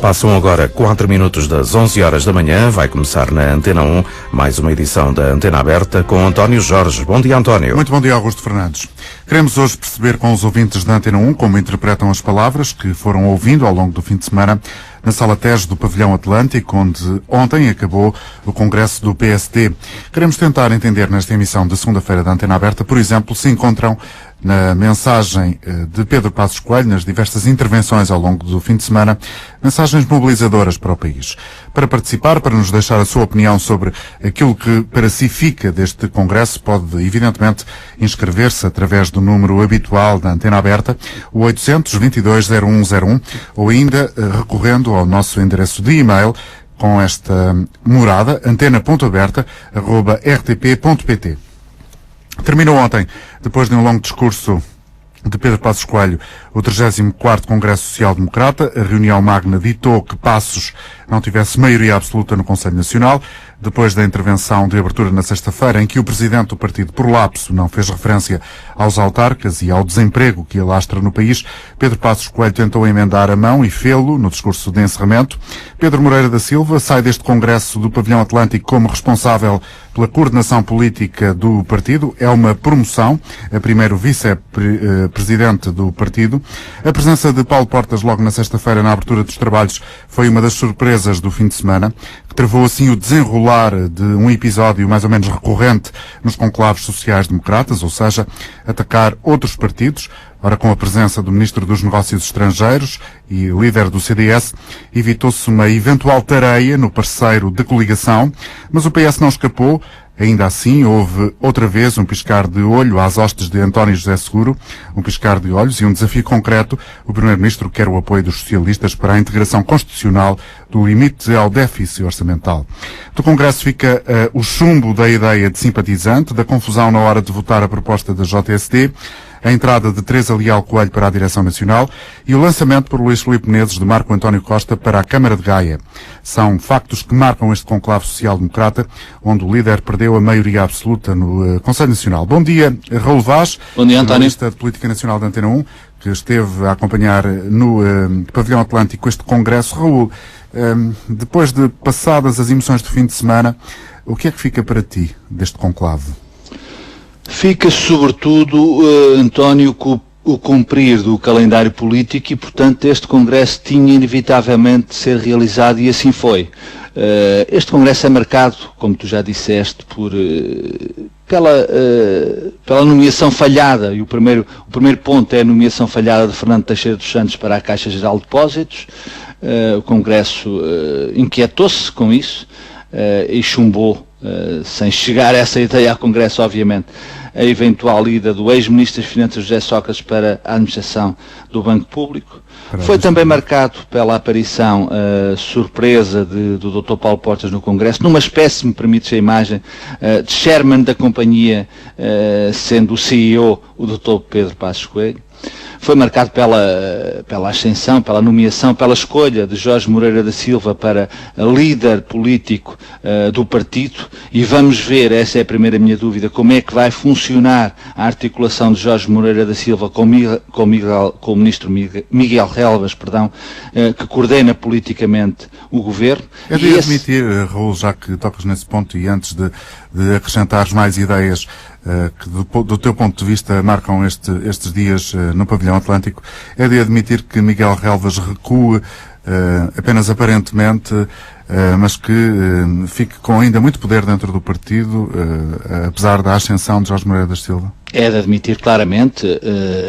Passam agora 4 minutos das 11 horas da manhã. Vai começar na Antena 1 mais uma edição da Antena Aberta com António Jorge. Bom dia, António. Muito bom dia, Augusto Fernandes. Queremos hoje perceber com os ouvintes da Antena 1 como interpretam as palavras que foram ouvindo ao longo do fim de semana na Sala Tejo do Pavilhão Atlântico, onde ontem acabou o Congresso do PSD. Queremos tentar entender nesta emissão de segunda-feira da Antena Aberta, por exemplo, se encontram na mensagem de Pedro Passos Coelho, nas diversas intervenções ao longo do fim de semana, mensagens mobilizadoras para o país. Para participar, para nos deixar a sua opinião sobre aquilo que para si fica deste Congresso, pode, evidentemente, inscrever-se através do número habitual da Antena Aberta, o 822-0101, ou ainda recorrendo ao nosso endereço de e-mail com esta morada, antena.aberta@rtp.pt. Terminou ontem, depois de um longo discurso de Pedro Passos Coelho, o 34º Congresso Social Democrata. A reunião magna ditou que Passos não tivesse maioria absoluta no Conselho Nacional, depois da intervenção de abertura na sexta-feira, em que o presidente do partido, por lapso, não fez referência aos autarcas e ao desemprego que alastra no país. Pedro Passos Coelho tentou emendar a mão e fê-lo no discurso de encerramento. Pedro Moreira da Silva sai deste Congresso do Pavilhão Atlântico como responsável pela coordenação política do partido. É uma promoção, a primeiro vice-presidente do partido. A presença de Paulo Portas logo na sexta-feira na abertura dos trabalhos foi uma das surpresas do fim de semana, que travou assim o desenrolar de um episódio mais ou menos recorrente nos conclaves sociais-democratas, ou seja, atacar outros partidos. Ora, com a presença do Ministro dos Negócios Estrangeiros e líder do CDS, evitou-se uma eventual tareia no parceiro de coligação, mas o PS não escapou. Ainda assim, houve outra vez um piscar de olho às hostes de António José Seguro, um piscar de olhos e um desafio concreto. O Primeiro-Ministro quer o apoio dos socialistas para a integração constitucional do limite ao déficit orçamental. Do Congresso fica o chumbo da ideia de simpatizante, da confusão na hora de votar a proposta da JSD, a entrada de Teresa Leal Coelho para a Direção Nacional e o lançamento por Luís Filipe Menezes de Marco António Costa para a Câmara de Gaia. São factos que marcam este conclave social-democrata, onde o líder perdeu a maioria absoluta no Conselho Nacional. Bom dia, Raul Vaz, bom dia, António, jornalista de Política Nacional da Antena 1, que esteve a acompanhar no Pavilhão Atlântico este Congresso. Raul, depois de passadas as emoções do fim de semana, o que é que fica para ti deste conclave? Fica, sobretudo, António, com o cumprir do calendário político e, portanto, este Congresso tinha inevitavelmente de ser realizado e assim foi. Este Congresso é marcado, como tu já disseste, pela nomeação falhada, e o primeiro ponto é a nomeação falhada de Fernando Teixeira dos Santos para a Caixa Geral de Depósitos. O Congresso inquietou-se com isso e chumbou, sem chegar a essa ideia ao Congresso, obviamente, a eventual ida do ex-ministro das Finanças José Sócrates para a administração do Banco Público. Foi também marcado pela aparição surpresa do Dr. Paulo Portas no Congresso, numa espécie, me permites a imagem, de chairman da companhia, sendo o CEO o Dr. Pedro Passos Coelho. Foi marcado pela ascensão, pela nomeação, pela escolha de Jorge Moreira da Silva para líder político do partido, e vamos ver, essa é a primeira minha dúvida, como é que vai funcionar a articulação de Jorge Moreira da Silva com o ministro Miguel Relvas, que coordena politicamente o governo. É de admitir, Raul, já que tocas nesse ponto e antes de acrescentares mais ideias que do teu ponto de vista marcam estes dias no Pavilhão Atlântico, é de admitir que Miguel Relvas recue apenas aparentemente, mas que fique com ainda muito poder dentro do partido, apesar da ascensão de Jorge Moreira da Silva? É de admitir claramente,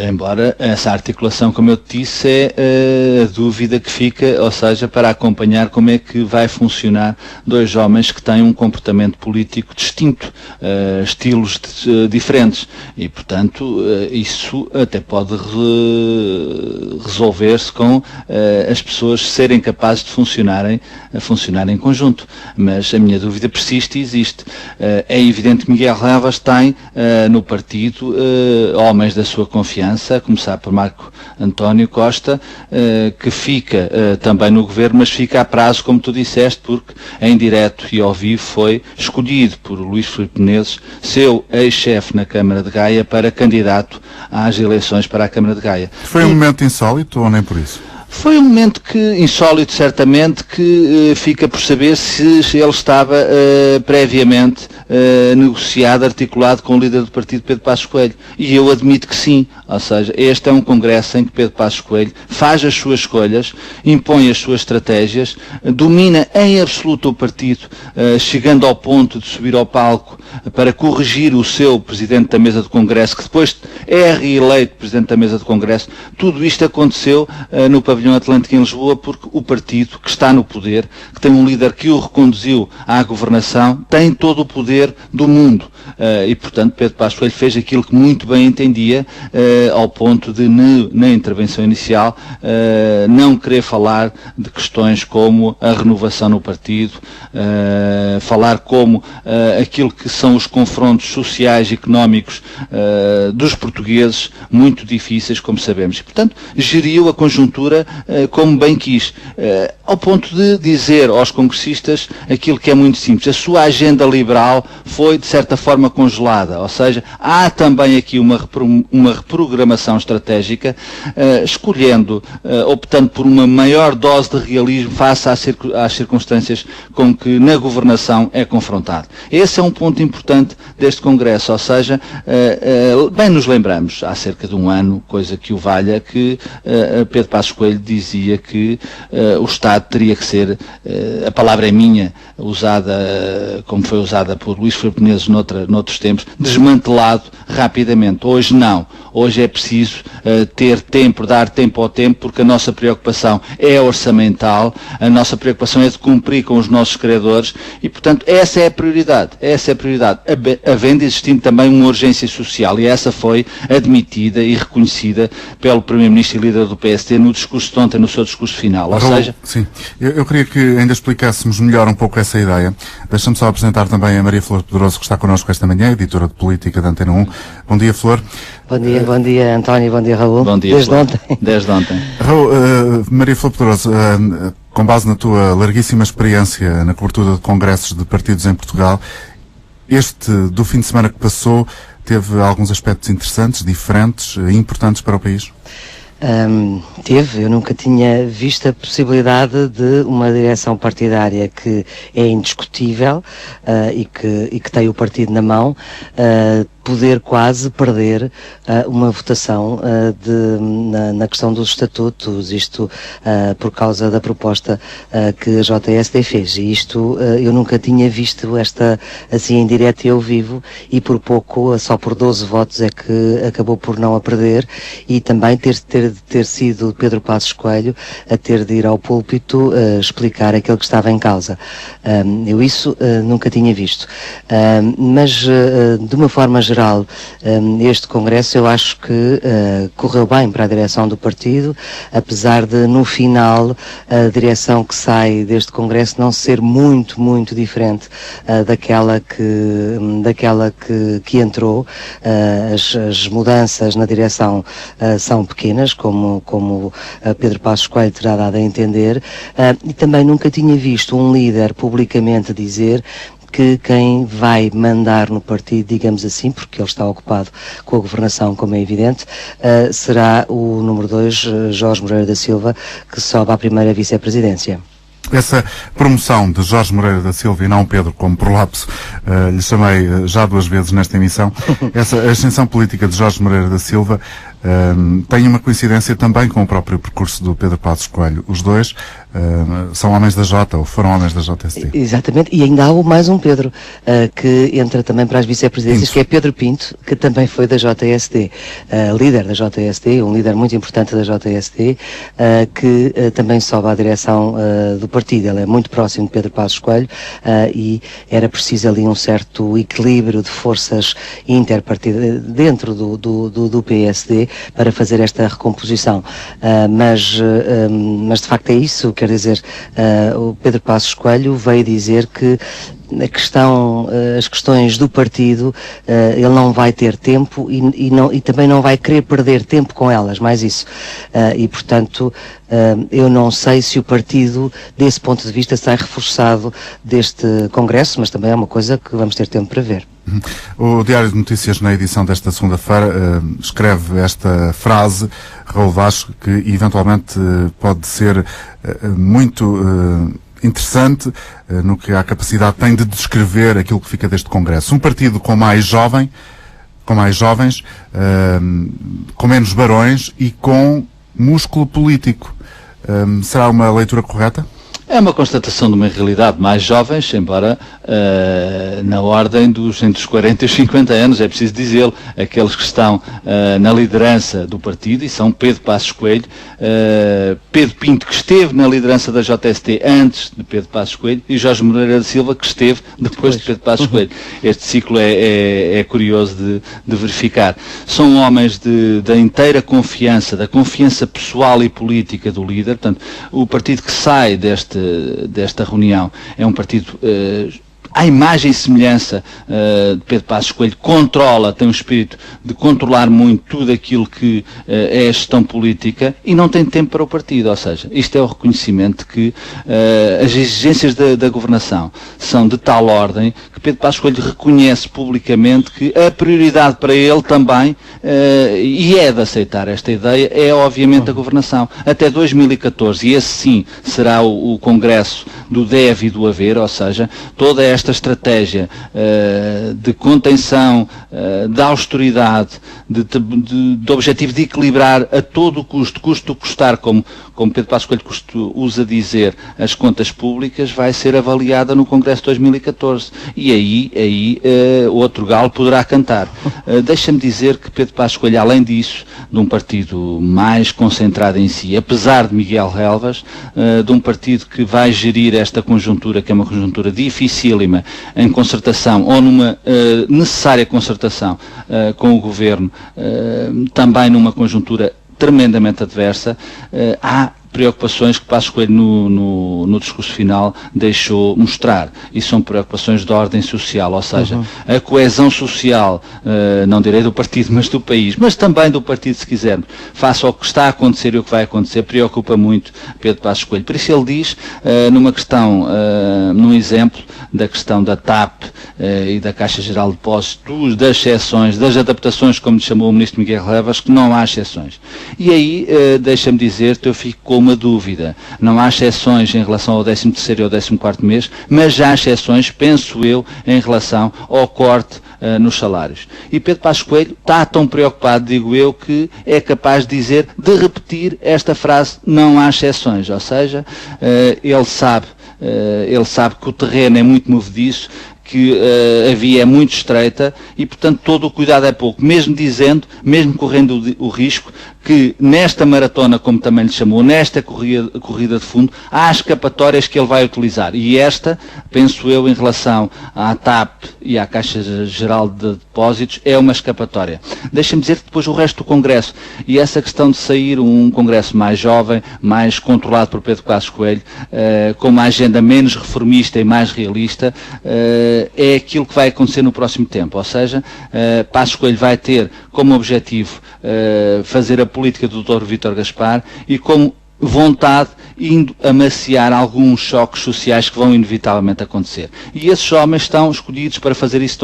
embora essa articulação, como eu te disse, é a dúvida que fica, ou seja, para acompanhar como é que vai funcionar dois homens que têm um comportamento político distinto, estilos diferentes, e, portanto, isso até pode resolver-se com as pessoas serem capazes de funcionarem em conjunto. Mas a minha dúvida persiste e existe. É evidente que Miguel Relvas tem no partido homens da sua confiança, a começar por Marco António Costa, que fica também no governo, mas fica a prazo, como tu disseste, porque em direto e ao vivo foi escolhido por Luís Filipe Menezes, seu ex-chefe na Câmara de Gaia, para candidato às eleições para a Câmara de Gaia. Foi um momento insólito ou nem por isso? Foi um momento insólito, certamente, que fica por saber se ele estava previamente negociado, articulado com o líder do partido, Pedro Passos Coelho. E eu admito que sim. Ou seja, este é um congresso em que Pedro Passos Coelho faz as suas escolhas, impõe as suas estratégias, domina em absoluto o partido, chegando ao ponto de subir ao palco para corrigir o seu Presidente da Mesa do Congresso, que depois é reeleito Presidente da Mesa do Congresso. Tudo isto aconteceu no Pavilhão Atlântico em Lisboa porque o partido que está no poder, que tem um líder que o reconduziu à governação, tem todo o poder do mundo. E, portanto, Pedro Passos Coelho fez aquilo que muito bem entendia, ao ponto de, na intervenção inicial, não querer falar de questões como a renovação no partido, falar como aquilo que são os confrontos sociais e económicos dos portugueses, muito difíceis, como sabemos. E, portanto, geriu a conjuntura como bem quis, ao ponto de dizer aos congressistas aquilo que é muito simples. A sua agenda liberal foi, de certa forma, congelada, ou seja, há também aqui uma reprogramação estratégica, escolhendo, optando por uma maior dose de realismo face às circunstâncias com que na governação é confrontado. Esse é um ponto importante deste Congresso, ou seja, bem nos lembramos, há cerca de um ano, coisa que o valha, que Pedro Passos Coelho dizia que o Estado teria que ser, a palavra é minha, usada como foi usada por Luís Filipe Menezes noutros tempos, desmantelado rapidamente. Hoje não. Hoje é preciso ter tempo, dar tempo ao tempo, porque a nossa preocupação é orçamental, a nossa preocupação é de cumprir com os nossos credores e, portanto, essa é a prioridade. Essa é a prioridade. Havendo existindo também uma urgência social, e essa foi admitida e reconhecida pelo Primeiro-Ministro e líder do PSD no discurso de ontem, no seu discurso final. Ou seja... Sim. Eu queria que ainda explicássemos melhor um pouco essa ideia. Deixa-me só apresentar também a Maria Flor Pedroso, que está connosco esta manhã, editora de política da Antena 1. Bom dia, Flor. Bom dia, António, bom dia, Raul. Bom dia, Desde ontem. Desde ontem. Raul, Maria Flor Pedroso, com base na tua larguíssima experiência na cobertura de congressos de partidos em Portugal, este do fim de semana que passou teve alguns aspectos interessantes, diferentes, importantes para o país? Eu nunca tinha visto a possibilidade de uma direção partidária que é indiscutível e que tem o partido na mão, poder quase perder uma votação na questão dos estatutos, isto por causa da proposta que a JSD fez. E isto eu nunca tinha visto esta assim em direto e ao vivo, e por pouco, só por 12 votos é que acabou por não a perder, e também ter sido Pedro Passos Coelho a ter de ir ao púlpito explicar aquilo que estava em causa. Eu isso nunca tinha visto. Mas de uma forma geral, este Congresso eu acho que correu bem para a direção do partido, apesar de no final a direção que sai deste Congresso não ser muito diferente daquela que entrou. As mudanças na direção são pequenas, como Pedro Passos Coelho terá dado a entender, e também nunca tinha visto um líder publicamente dizer que quem vai mandar no partido, digamos assim, porque ele está ocupado com a governação, como é evidente, será o número 2, Jorge Moreira da Silva, que sobe à primeira vice-presidência. Essa promoção de Jorge Moreira da Silva, e não Pedro, como por lapso lhe chamei já 2 vezes nesta emissão, essa ascensão política de Jorge Moreira da Silva tem uma coincidência também com o próprio percurso do Pedro Passos Coelho. Os dois são homens da Jota, ou foram homens da JSD. Exatamente, e ainda há mais um Pedro, que entra também para as vice-presidências, que é Pedro Pinto, que também foi da JSD, líder da JSD, um líder muito importante da JSD, que também sobe à direção do partido. Ele é muito próximo de Pedro Passos Coelho, e era preciso ali um certo equilíbrio de forças interpartidárias dentro do PSD para fazer esta recomposição. Mas de facto é isso, quer dizer, o Pedro Passos Coelho veio dizer que as questões do partido, ele não vai ter tempo e também não vai querer perder tempo com elas, mais isso. E, portanto, eu não sei se o partido, desse ponto de vista, sai reforçado deste Congresso, mas também é uma coisa que vamos ter tempo para ver. O Diário de Notícias, na edição desta segunda-feira, escreve esta frase: Raul Vaz, que eventualmente pode ser muito interessante no que a capacidade tem de descrever aquilo que fica deste Congresso. Um partido com mais jovens, com menos barões e com músculo político. Será uma leitura correta? É uma constatação de uma realidade mais jovens, embora na ordem entre os 40 e os 50 anos, é preciso dizê-lo, aqueles que estão na liderança do partido, e são Pedro Passos Coelho, Pedro Pinto, que esteve na liderança da JST antes de Pedro Passos Coelho, e Jorge Moreira da Silva, que esteve depois de Pedro Passos Coelho. Este ciclo é curioso de verificar. São homens da inteira confiança, da confiança pessoal e política do líder. Portanto, o partido que sai desta reunião é um partido à imagem e semelhança de Pedro Passos Coelho, tem um espírito de controlar muito tudo aquilo que é a gestão política e não tem tempo para o partido. Ou seja, isto é o reconhecimento que as exigências da governação são de tal ordem que Pedro Passos Coelho reconhece publicamente que a prioridade para ele também, e é de aceitar esta ideia, é obviamente a governação. Até 2014, e esse sim será o Congresso do deve e do haver, ou seja, toda esta estratégia de contenção, de austeridade, de objetivo de equilibrar a todo o custo custar, como Pedro Passos Coelho usa dizer, as contas públicas, vai ser avaliada no Congresso de 2014. E aí outro galo poderá cantar. Deixa-me dizer que Pedro Passos Coelho, além disso, de um partido mais concentrado em si, apesar de Miguel Relvas, de um partido que vai gerir esta conjuntura, que é uma conjuntura dificílima, em concertação, ou numa necessária concertação com o Governo, também numa conjuntura tremendamente adversa, há preocupações que Passos Coelho no discurso final deixou mostrar, e são preocupações de ordem social, ou seja, a coesão social, não direi do partido, mas do país, mas também do partido, se quisermos, face ao que está a acontecer e o que vai acontecer, preocupa muito Pedro Passos Coelho. Por isso ele diz, num exemplo da questão da TAP e da Caixa Geral de Depósitos, das exceções, das adaptações, como lhe chamou o Ministro Miguel Relvas, que não há exceções. E aí, deixa-me dizer-te, eu fico com uma dúvida. Não há exceções em relação ao 13º e ao 14º mês, mas já há exceções, penso eu, em relação ao corte nos salários. E Pedro Passos Coelho está tão preocupado, digo eu, que é capaz de repetir esta frase, não há exceções. Ou seja, ele sabe que o terreno é muito movediço, que a via é muito estreita e, portanto, todo o cuidado é pouco, mesmo correndo o risco que nesta maratona, como também lhe chamou, nesta corrida de fundo, há escapatórias que ele vai utilizar. E esta, penso eu, em relação à TAP e à Caixa Geral de Depósitos, é uma escapatória. Deixa-me dizer que depois o resto do Congresso, e essa questão de sair um Congresso mais jovem, mais controlado por Pedro Passos Coelho, com uma agenda menos reformista e mais realista, é aquilo que vai acontecer no próximo tempo. Ou seja, Passos Coelho vai ter como objetivo fazer a política do Dr. Vítor Gaspar e como vontade indo amaciar alguns choques sociais que vão inevitavelmente acontecer. E esses homens estão escolhidos para fazer isso,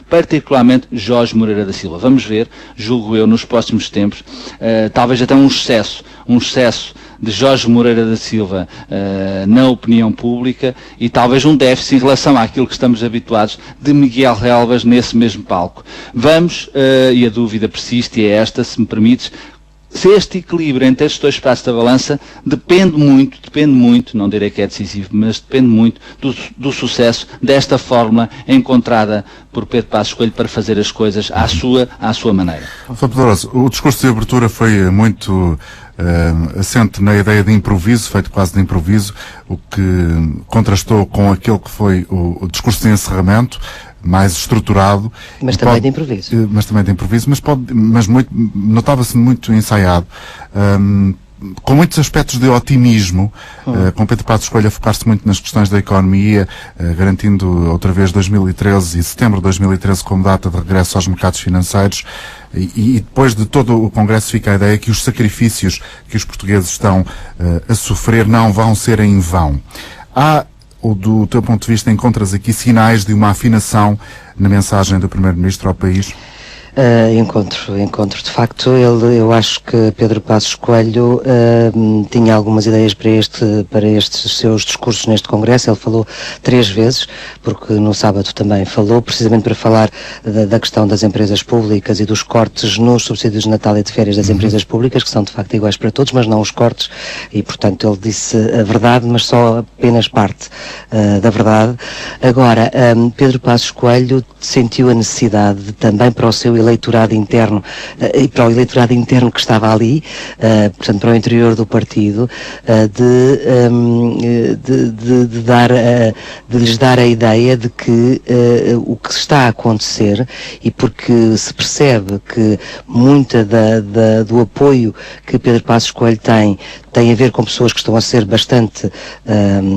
particularmente Jorge Moreira da Silva. Vamos ver, julgo eu, nos próximos tempos, talvez até um excesso de Jorge Moreira da Silva na opinião pública e talvez um déficit em relação àquilo que estamos habituados de Miguel Relvas nesse mesmo palco. Vamos, e a dúvida persiste, e é esta, se me permites, se este equilíbrio entre estes dois espaços da balança depende muito, não direi que é decisivo, mas depende muito do sucesso desta fórmula encontrada por Pedro Passos Coelho para fazer as coisas à sua maneira. Sr. Pedroso, o discurso de abertura foi muito assente na ideia de improviso, feito quase de improviso, o que contrastou com aquele que foi o discurso de encerramento, mais estruturado. Mas também de improviso. Mas notava-se muito ensaiado. Com muitos aspectos de otimismo, com Pedro Passos Coelho a focar-se muito nas questões da economia, garantindo outra vez 2013 e setembro de 2013 como data de regresso aos mercados financeiros, e depois de todo o Congresso fica a ideia que os sacrifícios que os portugueses estão a sofrer não vão ser em vão. Ou do teu ponto de vista encontras aqui sinais de uma afinação na mensagem do Primeiro-Ministro ao país? Encontro. De facto, eu acho que Pedro Passos Coelho tinha algumas ideias para estes seus discursos neste Congresso. Ele falou 3 vezes, porque no sábado também falou, precisamente para falar da questão das empresas públicas e dos cortes nos subsídios de Natal e de férias das empresas públicas, que são de facto iguais para todos, mas não os cortes, e portanto ele disse a verdade, mas só apenas parte da verdade. Agora, Pedro Passos Coelho sentiu a necessidade de, também para o seu eleitorado interno e para o eleitorado interno que estava ali, portanto para o interior do partido, de lhes dar a ideia de que o que está a acontecer, e porque se percebe que muita do apoio que Pedro Passos Coelho tem a ver com pessoas que estão a ser bastante,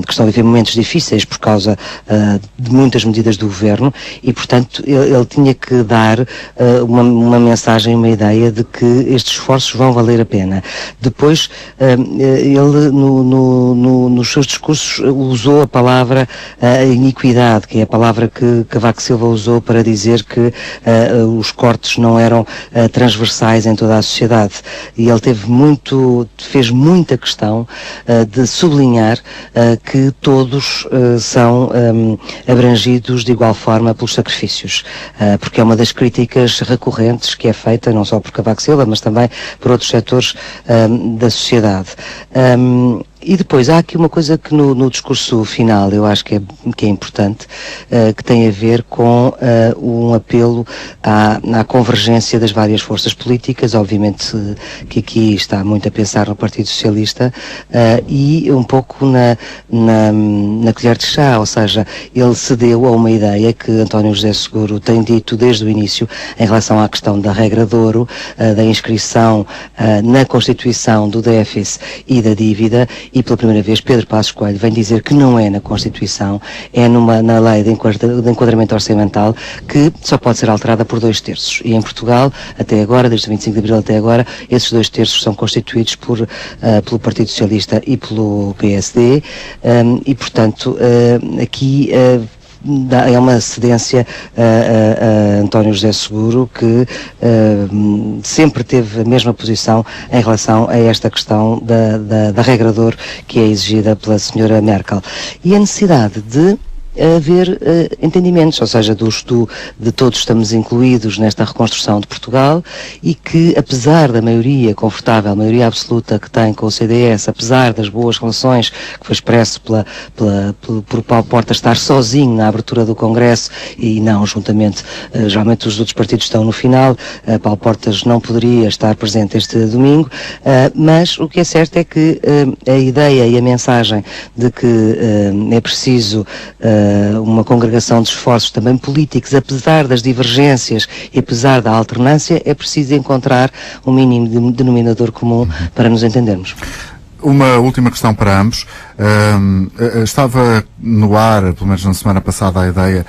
que estão a viver momentos difíceis por causa de muitas medidas do governo, e portanto ele tinha que dar uma mensagem, uma ideia de que estes esforços vão valer a pena. Depois ele nos seus discursos usou a palavra iniquidade, que é a palavra que Cavaco Silva usou para dizer que os cortes não eram transversais em toda a sociedade, e ele fez muita questão de sublinhar que todos são abrangidos de igual forma pelos sacrifícios, porque é uma das críticas recorrentes que é feita não só por Cavaco Silva, mas também por outros setores da sociedade. E depois há aqui uma coisa que no discurso final eu acho que é importante, que tem a ver com um apelo à convergência das várias forças políticas. Obviamente que aqui está muito a pensar no Partido Socialista, e um pouco na colher de chá, ou seja, ele cedeu a uma ideia que António José Seguro tem dito desde o início em relação à questão da regra de ouro, da inscrição na Constituição do déficit e da dívida. E pela primeira vez Pedro Passos Coelho vem dizer que não é na Constituição, é na lei de enquadramento orçamental, que só pode ser alterada por 2/3. E em Portugal, até agora, desde o 25 de Abril até agora, esses 2/3 são constituídos pelo Partido Socialista e pelo PSD, e portanto aqui é uma cedência a António José Seguro, que sempre teve a mesma posição em relação a esta questão da regra de ouro que é exigida pela senhora Merkel. E a necessidade de haver entendimentos, ou seja, de todos estamos incluídos nesta reconstrução de Portugal, e que apesar da maioria confortável, maioria absoluta que tem com o CDS, apesar das boas relações que foi expresso por Paulo Portas estar sozinho na abertura do Congresso e não juntamente, geralmente os outros partidos estão no final, Paulo Portas não poderia estar presente este domingo, mas o que é certo é que a ideia e a mensagem de que é preciso uma congregação de esforços também políticos, apesar das divergências e apesar da alternância, é preciso encontrar um mínimo denominador comum para nos entendermos. Uma última questão para ambos. Estava no ar, pelo menos na semana passada, a ideia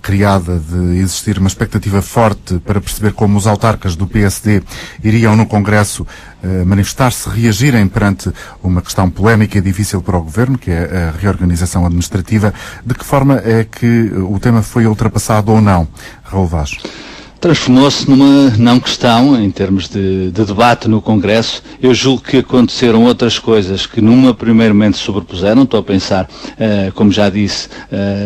criada de existir uma expectativa forte para perceber como os autarcas do PSD iriam no Congresso manifestar-se, reagirem perante uma questão polémica e difícil para o Governo, que é a reorganização administrativa. De que forma é que o tema foi ultrapassado ou não, Raul Vaz? Transformou-se numa não questão em termos de debate no Congresso. Eu julgo que aconteceram outras coisas que numa primeiro momento se sobrepuseram. Estou a pensar, como já disse,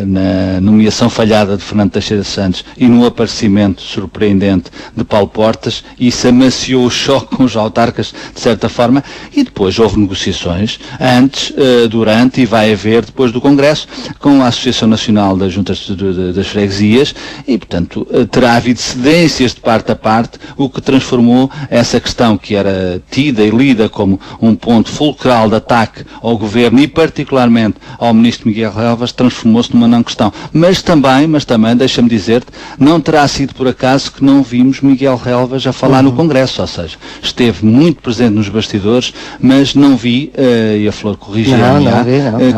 na nomeação falhada de Fernando Teixeira Santos e no aparecimento surpreendente de Paulo Portas. Isso amaciou o choque com os autarcas, de certa forma, e depois houve negociações antes, durante e vai haver depois do Congresso com a Associação Nacional das Juntas das Freguesias, e portanto terá havido cedências de parte a parte, o que transformou essa questão que era tida e lida como um ponto fulcral de ataque ao Governo e particularmente ao Ministro Miguel Relvas, transformou-se numa não questão. Mas também, deixa-me dizer-te, não terá sido por acaso que não vimos Miguel Relvas a falar no Congresso, ou seja, esteve muito presente nos bastidores, mas não vi, e a Flor corrigiu-me,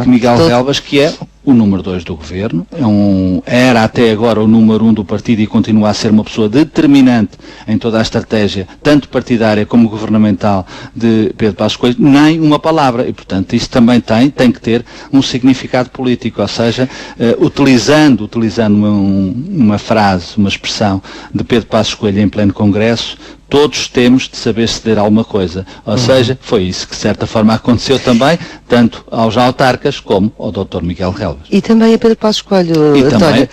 que Miguel Relvas, que é o número 2 do Governo, era até agora o número 1 do partido e continua a ser uma pessoa determinante em toda a estratégia, tanto partidária como governamental, de Pedro Passos Coelho, nem uma palavra. E, portanto, isso também tem que ter um significado político, ou seja, utilizando uma frase, uma expressão de Pedro Passos Coelho em pleno Congresso, todos temos de saber ceder alguma coisa. Ou seja, foi isso que de certa forma aconteceu também, tanto aos autarcas como ao Dr. Miguel Relvas. E também a Pedro Passos Coelho, António.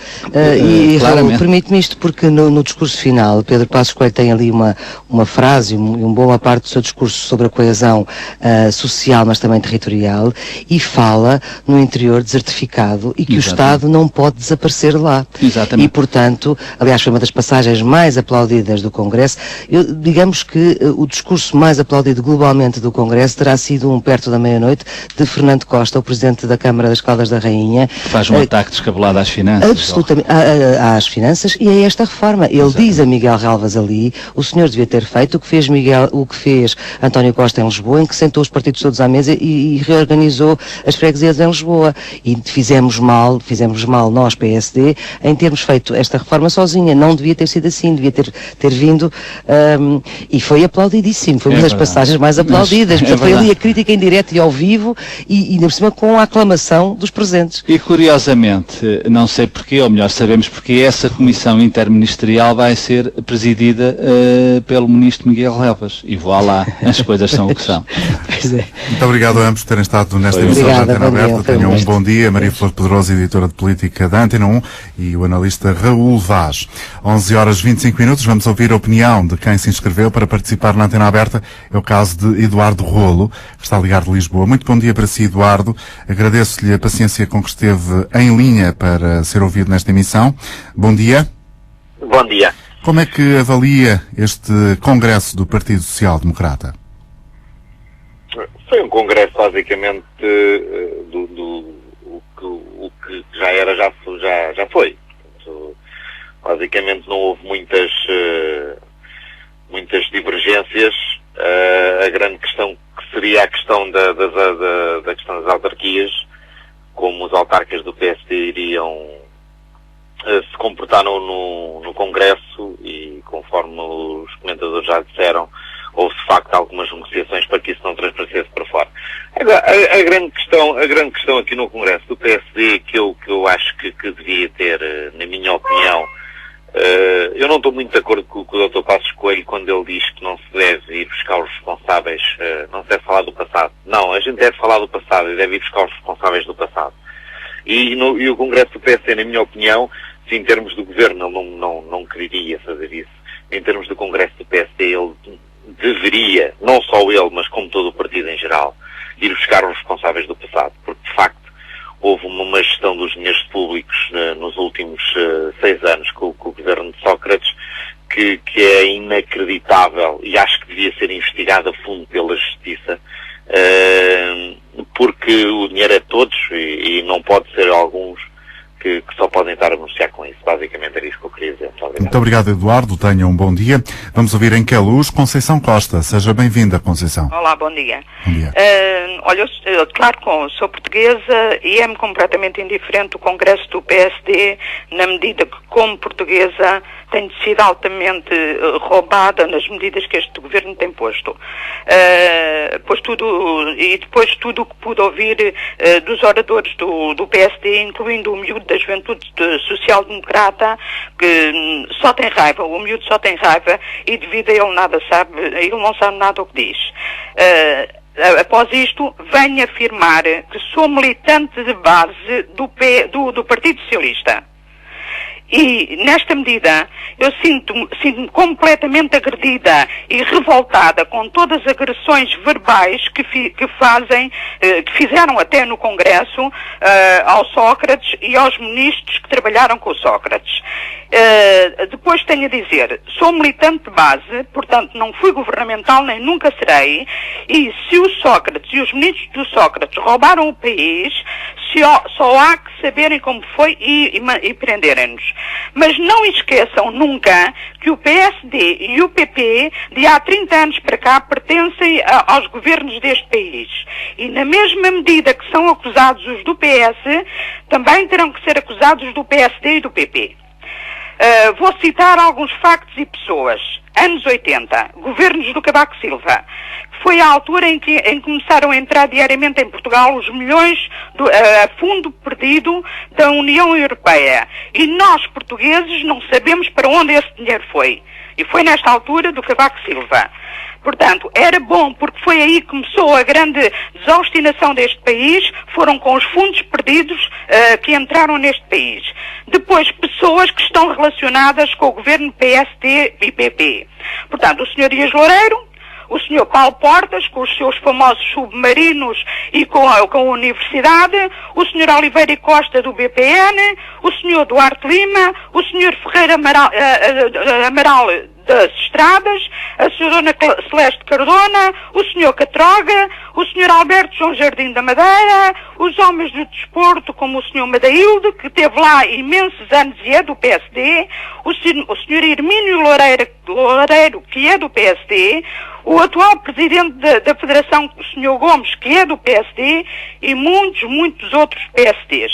E Raul, permite-me isto porque no discurso final, Pedro Passos Coelho tem ali uma frase e uma boa parte do seu discurso sobre a coesão social, mas também territorial, e fala no interior desertificado e que o Estado não pode desaparecer lá. Exatamente. E, portanto, aliás, foi uma das passagens mais aplaudidas do Congresso. Digamos que o discurso mais aplaudido globalmente do Congresso terá sido perto da meia-noite de Fernando Costa, o Presidente da Câmara das Caldas da Rainha. Faz um ataque descabelado às finanças. Absolutamente, às finanças e a esta reforma. Ele diz a Miguel Relvas ali, o senhor devia ter feito o que fez António Costa em Lisboa, em que sentou os partidos todos à mesa e reorganizou as freguesias em Lisboa. E fizemos mal nós, PSD, em termos feito esta reforma sozinha. Não devia ter sido assim, devia ter vindo... e foi aplaudidíssimo, foi uma das passagens mais aplaudidas. Foi ali a crítica em direto e ao vivo e ainda por cima com a aclamação dos presentes. E curiosamente, não sei porquê, ou melhor, sabemos porque essa comissão interministerial vai ser presidida pelo Ministro Miguel Relvas. E voilá, as coisas são o que são. Pois é. Muito obrigado a ambos por terem estado nesta emissão da Antena Aberta. Tenham um bom dia. Maria Flor Pedrosa, editora de política da Antena 1, e o analista Raul Vaz. 11h25, vamos ouvir a opinião de quem se inscreveu para participar na Antena Aberta. É o caso de Eduardo Rolo, que está ligado de Lisboa. Muito bom dia para si, Eduardo. Agradeço-lhe a paciência com que esteve em linha para ser ouvido nesta emissão. Bom dia. Bom dia. Como é que avalia este congresso do Partido Social Democrata? Foi um congresso basicamente o que já era, já foi. Portanto, basicamente não houve muitas divergências. A grande questão que seria a questão da questão das autarquias, como os autarcas do PSD iriam se comportar no Congresso, e conforme os comentadores já disseram, houve de facto algumas negociações para que isso não transparecesse para fora. Agora, a grande questão aqui no Congresso do PSD, que eu acho que devia ter, na minha opinião, eu não estou muito de acordo com o Dr. Passos Coelho quando ele diz que não se deve ir buscar os responsáveis, não se deve falar do passado. Não, a gente deve falar do passado e deve ir buscar os responsáveis do passado. E o Congresso do PSD, na minha opinião, se em termos do Governo ele não quereria fazer isso, em termos do Congresso do PSD ele deveria, não só ele, mas como todo o partido em geral, ir buscar os responsáveis do passado, porque de facto houve uma má gestão dos dinheiros públicos nos últimos 6 anos com o governo de Sócrates, que é inacreditável e acho que devia ser investigado a fundo pela Justiça, porque o dinheiro é de todos e não pode ser alguns que só podem estar a negociar com isso. Basicamente era isso que eu queria dizer. Muito obrigado, Eduardo. Tenha um bom dia. Vamos ouvir em Queluz Conceição Costa. Seja bem-vinda, Conceição. Olá, bom dia. Bom dia. Olha, eu claro que sou portuguesa e é-me completamente indiferente o Congresso do PSD, na medida que, como portuguesa, tenho sido altamente roubada nas medidas que este governo tem posto. Depois tudo o que pude ouvir dos oradores do PSD, incluindo o miúdo da Juventude Social-Democrata, que só tem raiva, o miúdo só tem raiva e devido a ele nada sabe, ele não sabe nada o que diz. Após isto, venho afirmar que sou militante de base do Partido Socialista. E, nesta medida, eu sinto-me completamente agredida e revoltada com todas as agressões verbais que fizeram até no Congresso ao Sócrates e aos ministros que trabalharam com o Sócrates. Depois tenho a dizer, sou militante de base, portanto não fui governamental nem nunca serei, e se o Sócrates e os ministros do Sócrates roubaram o país, só há que saberem como foi e prenderem-nos. Mas não esqueçam nunca que o PSD e o PP de há 30 anos para cá pertencem aos governos deste país. E na mesma medida que são acusados os do PS, também terão que ser acusados do PSD e do PP. Vou citar alguns factos e pessoas. Anos 80, governos do Cavaco Silva. Foi a altura em que começaram a entrar diariamente em Portugal os milhões a fundo perdido da União Europeia. E nós, portugueses, não sabemos para onde esse dinheiro foi. E foi nesta altura do Cavaco Silva. Portanto, era bom, porque foi aí que começou a grande desobstinação deste país, foram com os fundos perdidos que entraram neste país. Depois, pessoas que estão relacionadas com o governo PSD e PP. Portanto, o Sr. Dias Loureiro, o Sr. Paulo Portas, com os seus famosos submarinos e com a universidade, o Sr. Oliveira e Costa do BPN, o Sr. Duarte Lima, o Sr. Ferreira Amaral das Estradas, a Sra. Celeste Cardona, o Sr. Catroga, o Sr. Alberto João Jardim da Madeira, os homens do desporto como o Sr. Madailde, que teve lá imensos anos e é do PSD, o Sr. Hermínio Loureiro, que é do PSD, o atual presidente da Federação, o Sr. Gomes, que é do PSD, e muitos outros PSDs.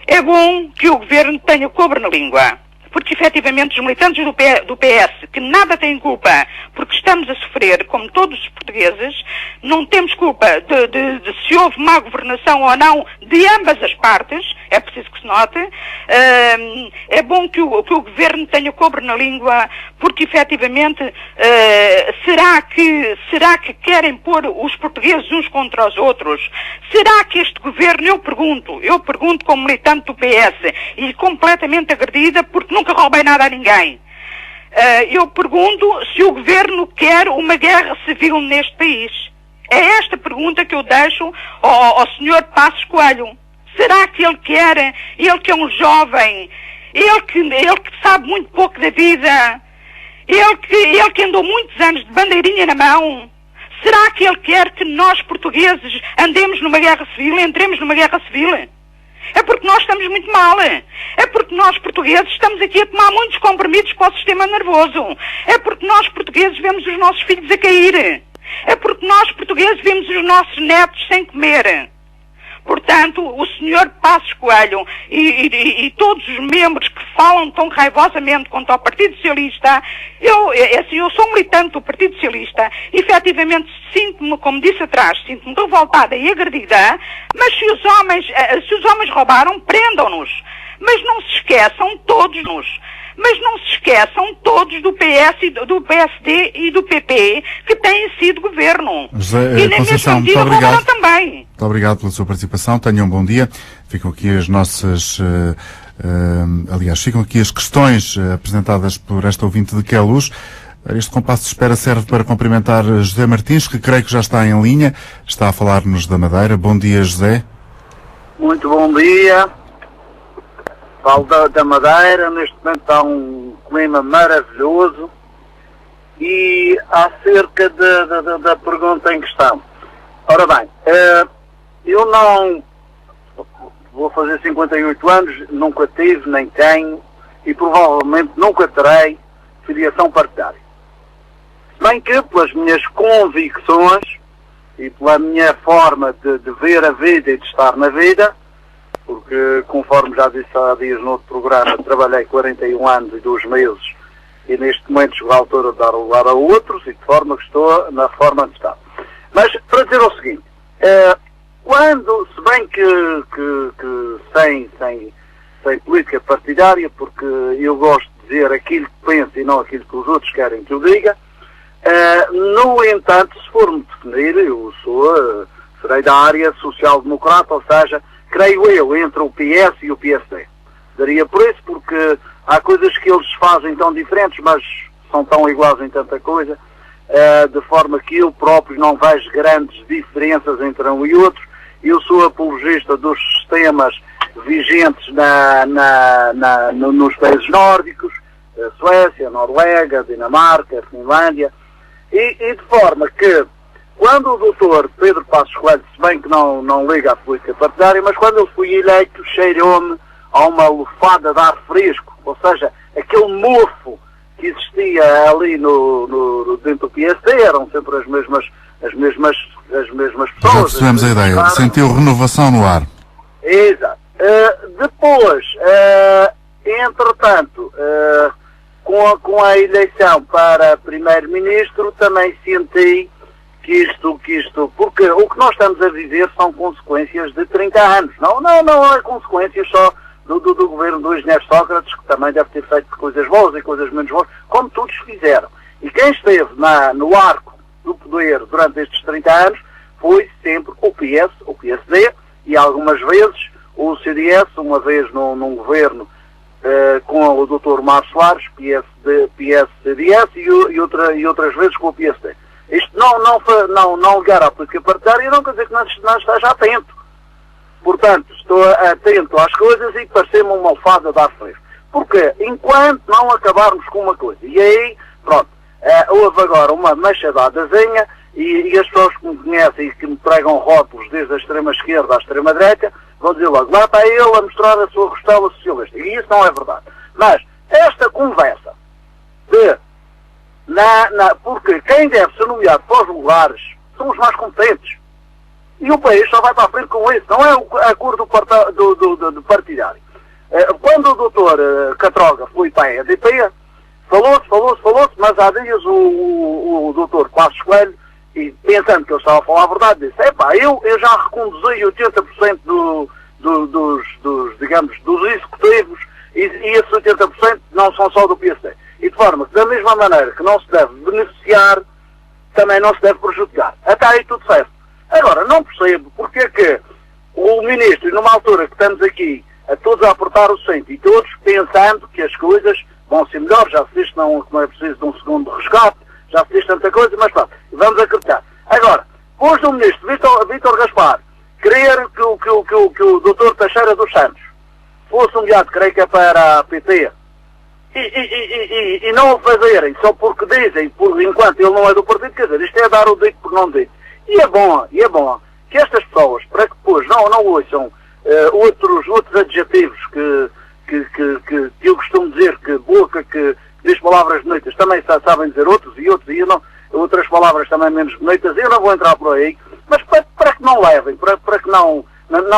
É bom que o governo tenha cobre na língua, porque efetivamente os militantes do PS, que nada têm culpa, porque estamos a sofrer, como todos os portugueses, não temos culpa de se houve má governação ou não de ambas as partes, é preciso que se note. É bom que o governo tenha cobre na língua, porque efetivamente será que querem pôr os portugueses uns contra os outros? Será que este governo, eu pergunto como militante do PS e completamente agredida, porque nunca roubei nada a ninguém. Eu pergunto se o governo quer uma guerra civil neste país. É esta pergunta que eu deixo ao Sr. Passos Coelho. Será que ele quer, ele que é um jovem, ele que sabe muito pouco da vida, ele que andou muitos anos de bandeirinha na mão, será que ele quer que nós portugueses andemos numa guerra civil, entremos numa guerra civil? É porque nós estamos muito mal. É porque nós, portugueses, estamos aqui a tomar muitos comprimidos para o sistema nervoso. É porque nós, portugueses, vemos os nossos filhos a cair. É porque nós, portugueses, vemos os nossos netos sem comer. Portanto, o Sr. Passos Coelho e todos os membros que falam tão raivosamente contra o Partido Socialista, eu sou militante do Partido Socialista, efetivamente sinto-me, como disse atrás, sinto-me revoltada e agredida, mas se os homens roubaram, prendam-nos. Mas não se esqueçam todos do PS, do PSD e do PP que têm sido governo. José e na Conceição, mesma medida roubaram também. Muito obrigado pela sua participação. Tenham um bom dia. Ficam aqui as nossas... ficam aqui as questões apresentadas por esta ouvinte de Queluz. Este compasso de espera serve para cumprimentar José Martins, que creio que já está em linha. Está a falar-nos da Madeira. Bom dia, José. Muito bom dia. Falo da Madeira. Neste momento está um clima maravilhoso. E acerca da pergunta em questão. Ora bem, eu não... Vou fazer 58 anos, nunca tive, nem tenho, e provavelmente nunca terei filiação partidária. Bem que, pelas minhas convicções e pela minha forma de ver a vida e de estar na vida, porque, conforme já disse há dias no outro programa, trabalhei 41 anos e 2 meses, e neste momento chegou a altura de dar lugar a outros, e de forma que estou na forma de estar. Mas, para dizer o seguinte, quando, se bem que sem política partidária, porque eu gosto de dizer aquilo que penso e não aquilo que os outros querem que eu diga, no entanto, se for-me definir, eu serei da área social-democrata, ou seja, creio eu, entre o PS e o PSD. Daria por isso, porque há coisas que eles fazem tão diferentes, mas são tão iguais em tanta coisa, de forma que eu próprio não vejo grandes diferenças entre um e outro. Eu sou apologista dos sistemas vigentes nos países nórdicos, Suécia, Noruega, Dinamarca, Finlândia, e de forma que, quando o doutor Pedro Passos Coelho, se bem que não liga à política partidária, mas quando ele foi eleito, cheirou-me a uma lufada de ar fresco, ou seja, aquele mofo que existia ali dentro do PSD, eram sempre as mesmas pessoas. Já percebemos a ideia. Sentiu renovação no ar. Exato. Depois, entretanto, com a eleição para primeiro-ministro, também senti que isto, porque o que nós estamos a viver são consequências de 30 anos, não é consequências só do governo do engenheiro Sócrates, que também deve ter feito coisas boas e coisas menos boas, como todos fizeram. E quem esteve no arco do poder durante estes 30 anos foi sempre o PS, o PSD e algumas vezes o CDS, uma vez num governo com o Dr. Mário Soares, PS-CDS e outras vezes com o PSD. Isto não ligar à política partidária não quer dizer que não esteja atento. Portanto, estou atento às coisas e parecer-me uma alfada de ar fresco. Porque enquanto não acabarmos com uma coisa, e aí, pronto, houve agora uma machadadazinha e as pessoas que me conhecem e que me pregam rótulos desde a extrema-esquerda à extrema-direita vão dizer logo, lá está ele a mostrar a sua costela socialista. E isso não é verdade. Mas esta conversa de porque quem deve ser nomeado para os lugares são os mais competentes. E o país só vai para a frente com isso. Não é o acordo do partidário. Quando o doutor Catroga foi para a EDP, falou-se, mas há dias o doutor Passos Coelho, e pensando que eu estava a falar a verdade, disse, eu já reconduzi 80% dos executivos e esses 80% não são só do PSD. E de forma que, da mesma maneira que não se deve beneficiar, também não se deve prejudicar. Até aí tudo certo. Agora, não percebo porque é que o ministro, numa altura que estamos aqui a todos a apertar o cinto e todos pensando que as coisas vão ser melhores, já se diz que não é preciso de um segundo resgate, já se diz tanta coisa, mas pronto, vamos acreditar. Agora, depois do ministro Vítor Gaspar querer que o doutor Teixeira dos Santos fosse nomeado, creio que é para a PT, e não o fazerem só porque dizem, por enquanto ele não é do partido, quer dizer, isto é dar o dito por não dito. E é bom que estas pessoas, para que depois não ouçam outros adjetivos que eu costumo dizer que boca que diz palavras bonitas também sabem dizer outros e outras palavras também menos bonitas, eu não vou entrar por aí, mas para que não levem, para que não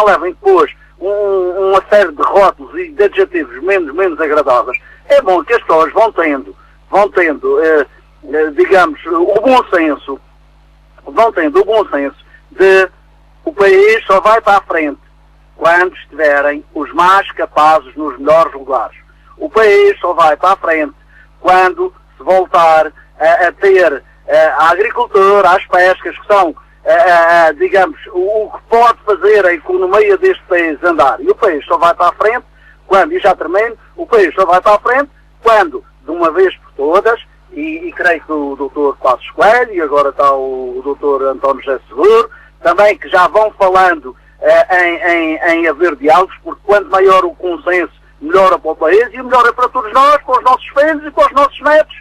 levem depois uma série de rótulos e de adjetivos menos agradáveis, é bom que as pessoas vão tendo digamos, o bom senso de o país só vai para a frente quando estiverem os mais capazes nos melhores lugares. O país só vai para a frente quando se voltar a ter a agricultura, as pescas, que são, digamos, o que pode fazer a economia deste país andar. E o país só vai para a frente quando, e já termino, o país só vai para a frente quando, de uma vez por todas, e creio que o doutor Passos Coelho, e agora está o doutor António José Seguro, também que já vão falando em haver diálogos, porque quanto maior o consenso, melhora para o país e melhora para todos nós, para os nossos filhos e para os nossos netos,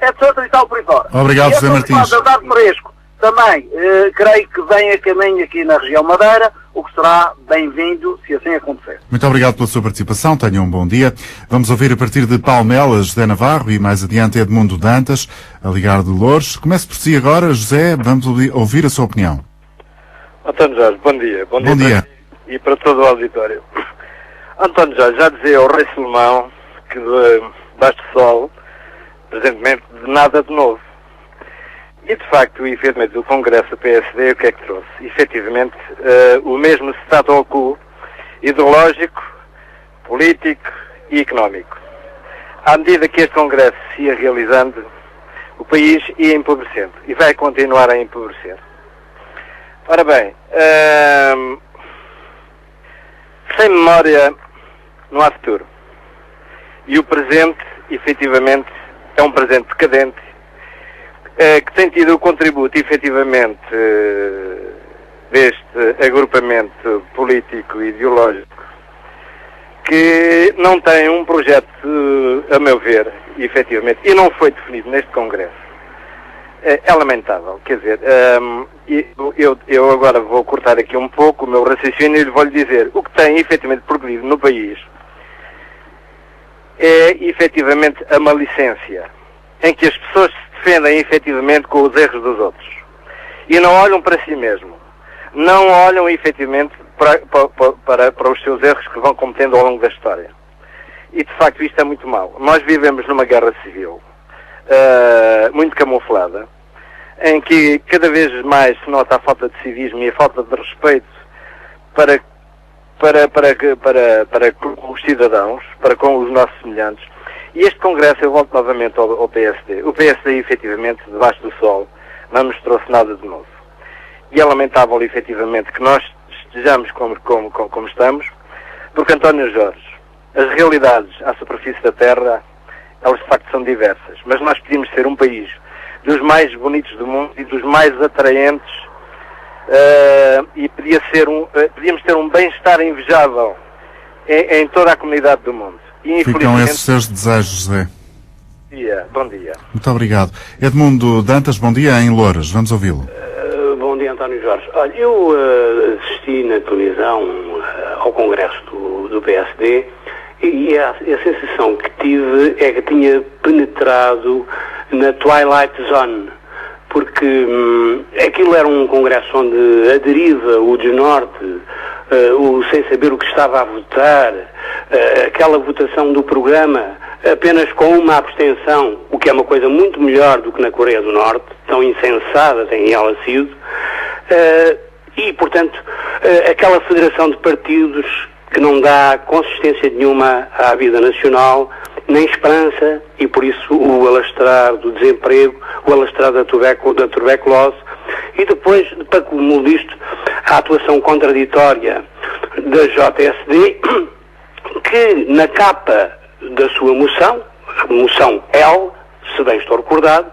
etc. e tal por aí fora. Obrigado, José Martins. E a fresco também, creio que vem a caminho aqui na região Madeira, o que será bem-vindo se assim acontecer. Muito obrigado pela sua participação, tenha um bom dia. Vamos ouvir a partir de Palmelas, José Navarro, e mais adiante Edmundo Dantas, a ligar de Loures. Comece por si agora, José, vamos ouvir a sua opinião. António Jorge, bom dia. Bom dia. E para todo o auditório. António Jorge, já dizia o rei Salomão que baixo sol, presentemente, de nada de novo. E, de facto, efetivamente, o Congresso do PSD, o que é que trouxe? Efetivamente, o mesmo status quo ideológico, político e económico. À medida que este Congresso se ia realizando, o país ia empobrecendo e vai continuar a empobrecer. Ora bem, sem memória não há futuro. E o presente, efetivamente, é um presente decadente, que tem tido o contributo, efetivamente, deste agrupamento político e ideológico, que não tem um projeto, a meu ver, efetivamente, e não foi definido neste Congresso. É lamentável, quer dizer, eu agora vou cortar aqui um pouco o meu raciocínio e vou-lhe dizer, o que tem efetivamente progredido no país é efetivamente a malicência, em que as pessoas se defendem efetivamente com os erros dos outros e não olham para si mesmo, não olham efetivamente para os seus erros que vão cometendo ao longo da história. E de facto isto é muito mau. Nós vivemos numa guerra civil muito camuflada, em que cada vez mais se nota a falta de civismo e a falta de respeito para com os cidadãos, para com os nossos semelhantes. E este Congresso, eu volto novamente ao PSD. O PSD, efetivamente, debaixo do sol, não nos trouxe nada de novo. E é lamentável, efetivamente, que nós estejamos como estamos, porque António Jorge, as realidades à superfície da Terra, elas de facto são diversas, mas nós podíamos ser um país dos mais bonitos do mundo e dos mais atraentes, e podíamos ter um bem-estar invejável em toda a comunidade do mundo. E, ficam esses seus desejos, José. Bom dia. Muito obrigado. Edmundo Dantas, bom dia, em Louras. Vamos ouvi-lo. Bom dia, António Jorge. Olha, eu assisti na televisão ao Congresso do PSD e a sensação que tive é que tinha penetrado na Twilight Zone, porque aquilo era um congresso onde a deriva, o desnorte, o sem saber o que estava a votar, aquela votação do programa apenas com uma abstenção, o que é uma coisa muito melhor do que na Coreia do Norte, tão insensada tem ela sido, e portanto aquela federação de partidos que não dá consistência nenhuma à vida nacional, nem esperança, e por isso o alastrar do desemprego, o alastrar da tuberculose, e depois, para como disto, a atuação contraditória da JSD, que na capa da sua moção, a moção L, se bem estou recordado,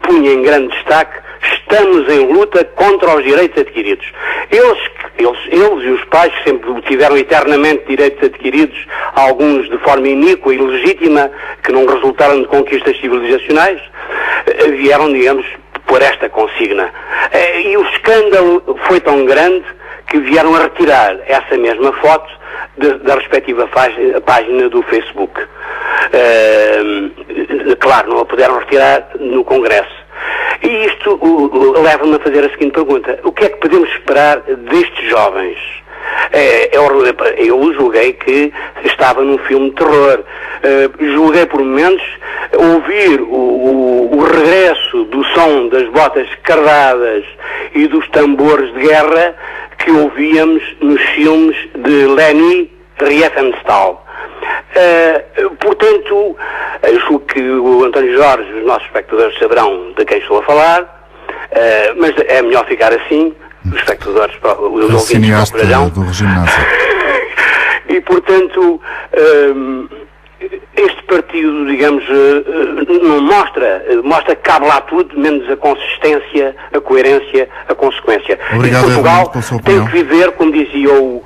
punha em grande destaque: estamos em luta contra os direitos adquiridos. Eles e os pais, que sempre tiveram eternamente direitos adquiridos, alguns de forma iníqua e legítima, que não resultaram de conquistas civilizacionais, vieram, digamos, por esta consigna. E o escândalo foi tão grande que vieram a retirar essa mesma foto da respectiva página do Facebook. Claro, não a puderam retirar no Congresso. E isto leva-me a fazer a seguinte pergunta: o que é que podemos esperar destes jovens? Eu julguei que estava num filme de terror. Julguei por momentos ouvir o regresso do som das botas cardadas e dos tambores de guerra que ouvíamos nos filmes de Leni Riefenstahl. Portanto, julgo que o António Jorge, os nossos espectadores saberão de quem estou a falar, mas é melhor ficar assim, os espectadores, os ouvintes procurarão. Do regime nazi. E portanto, este partido, digamos, não mostra que cabe lá tudo, menos a consistência, a coerência, a consequência. Obrigado, e Portugal tem que viver, como diziam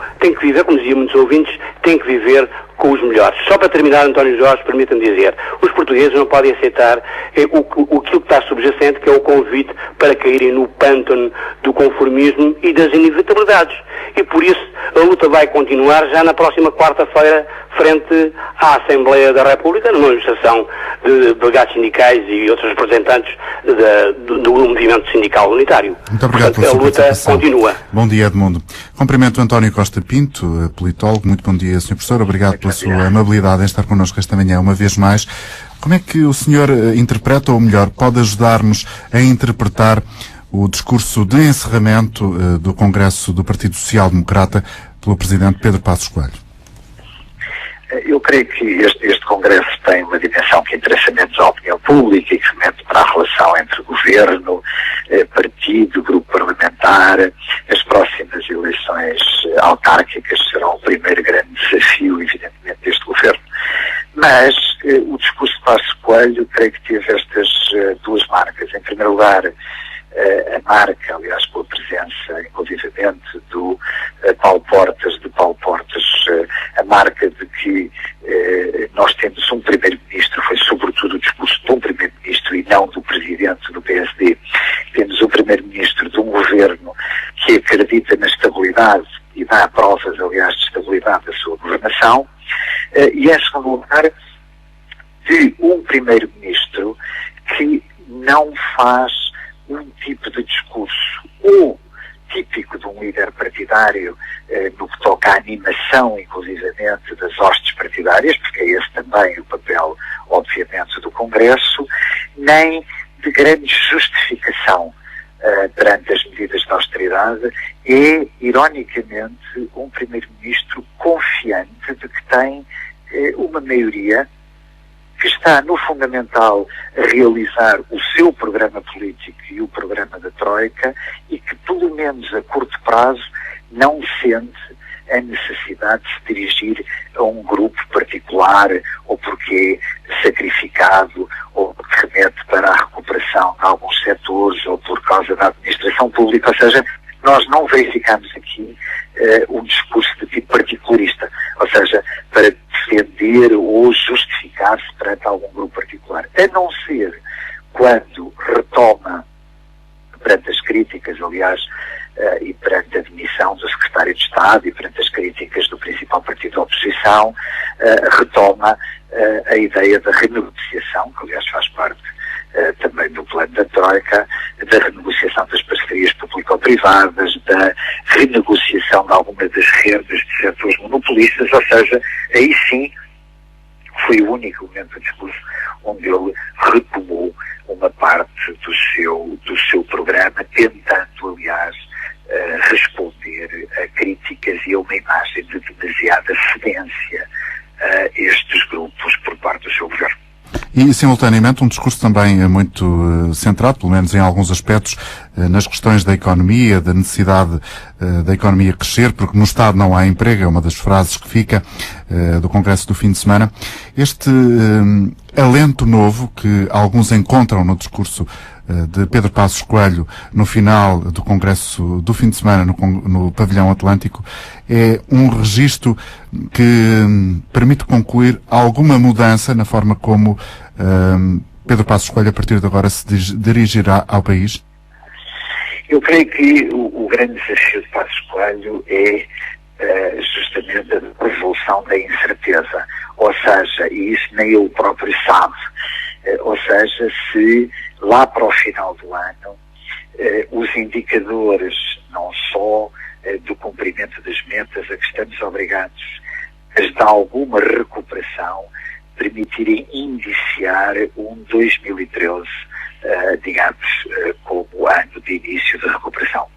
muitos ouvintes, tem que viver com os melhores. Só para terminar, António Jorge, permita-me dizer, os portugueses não podem aceitar aquilo que está subjacente, que é o convite para caírem no pântano do conformismo e das inevitabilidades. E por isso a luta vai continuar já na próxima quarta-feira, frente à Assembleia da República, numa manifestação de delegados sindicais e outros representantes do movimento sindical unitário. Muito obrigado. Portanto, a luta continua. Bom dia, Edmundo. Cumprimento António Costa Pinto, politólogo. Muito bom dia, Sr. Professor. Obrigado pela sua amabilidade em estar connosco esta manhã uma vez mais. Como é que o senhor interpreta, ou melhor, pode ajudar-nos a interpretar o discurso de encerramento do Congresso do Partido Social Democrata pelo Presidente Pedro Passos Coelho? Eu creio que este Congresso tem uma dimensão que interessa menos à opinião pública e que remete para a relação entre governo, partido, grupo parlamentar. As próximas eleições autárquicas serão o primeiro grande desafio, evidentemente, deste governo. Mas o discurso de Passos Coelho, creio que teve estas duas marcas. Em primeiro lugar, a marca, aliás, pela presença, inclusivamente, do Paulo Portas, a marca de que nós temos um primeiro-ministro, foi sobretudo o discurso de um primeiro-ministro e não do presidente do PSD. Temos um primeiro-ministro de um governo que acredita na estabilidade e dá provas, aliás, de estabilidade da sua governação. E, em segundo lugar, de um primeiro-ministro que não faz um tipo de discurso ou típico de um líder partidário no que toca à animação, inclusivamente, das hostes partidárias, porque é esse também o papel, obviamente, do Congresso, nem de grande justificação perante as medidas de austeridade. É, ironicamente, um primeiro-ministro confiante de que tem uma maioria que está, no fundamental, a realizar o seu programa político e o programa da Troika e que, pelo menos a curto prazo, não sente a necessidade de se dirigir a um grupo particular ou porque é sacrificado ou porque remete para a recuperação de alguns setores ou por causa da administração pública. Ou seja, nós não verificamos aqui um discurso de tipo particularista, ou seja, para defender ou justificar-se perante algum grupo particular, a não ser quando retoma, perante as críticas, aliás, e perante a demissão do secretário de Estado e perante as críticas do principal partido da oposição, retoma a ideia da renegociação, que aliás faz parte também do plano da Troika, da renegociação das parcerias público-privadas, da renegociação de algumas das rendas de setores monopolistas, ou seja, aí sim foi o único momento do discurso onde ele retomou uma parte do seu programa, tentando, aliás, responder a críticas e a uma imagem de demasiada cedência a estes grupos por parte do seu governo. E, simultaneamente, um discurso também muito centrado, pelo menos em alguns aspectos, nas questões da economia, da necessidade da economia crescer, porque no Estado não há emprego, é uma das frases que fica do Congresso do fim de semana. Este alento novo que alguns encontram no discurso de Pedro Passos Coelho no final do Congresso do fim de semana no Pavilhão Atlântico é um registro que permite concluir alguma mudança na forma como Pedro Passos Coelho a partir de agora se dirigirá ao país? Eu creio que o grande desafio de Passos Coelho é justamente a resolução da incerteza, ou seja, e isso nem ele próprio sabe, ou seja, se lá para o final do ano os indicadores não só do cumprimento das metas a que estamos obrigados, mas de alguma recuperação, permitirem indiciar um 2013, digamos, como ano de início da recuperação.